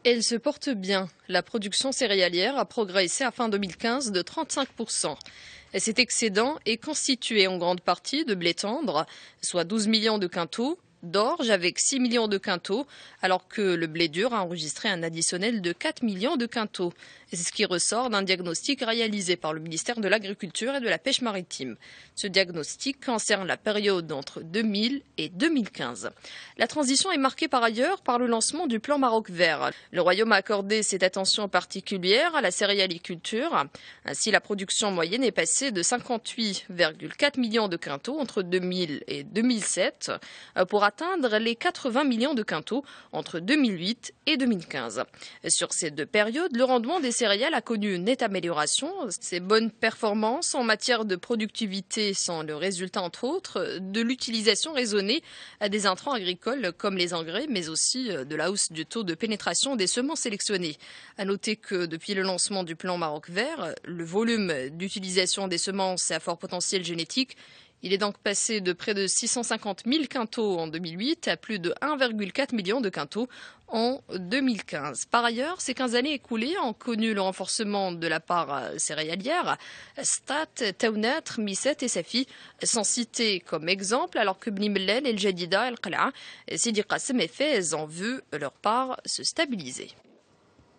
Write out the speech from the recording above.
Elle se porte bien. La production céréalière a progressé à fin 2015 de 35%. Et cet excédent est constitué en grande partie de blé tendre, soit 12 millions de quintaux, d'orge avec 6 millions de quintaux, alors que le blé dur a enregistré un additionnel de 4 millions de quintaux. C'est ce qui ressort d'un diagnostic réalisé par le ministère de l'Agriculture et de la Pêche maritime. Ce diagnostic concerne la période entre 2000 et 2015. La transition est marquée par ailleurs par le lancement du plan Maroc vert. Le Royaume a accordé cette attention particulière à la céréaliculture. Ainsi, la production moyenne est passée de 58,4 millions de quintaux entre 2000 et 2007 pour atteindre les 80 millions de quintaux entre 2008 et 2015. Sur ces deux périodes, le rendement des céréales a connu une nette amélioration. Ces bonnes performances en matière de productivité sont le résultat, entre autres, de l'utilisation raisonnée des intrants agricoles comme les engrais, mais aussi de la hausse du taux de pénétration des semences sélectionnées. À noter que depuis le lancement du plan Maroc vert, le volume d'utilisation des semences à fort potentiel génétique il est donc passé de près de 650 000 quintaux en 2008 à plus de 1,4 million de quintaux en 2015. Par ailleurs, ces 15 années écoulées ont connu le renforcement de la part céréalière. Stat, Taounat, Misset et Safi sont cités comme exemple, alors que Bni Mellal, El Jadida, El Qala, Sidi Qassem et Fez ont vu leur part se stabiliser.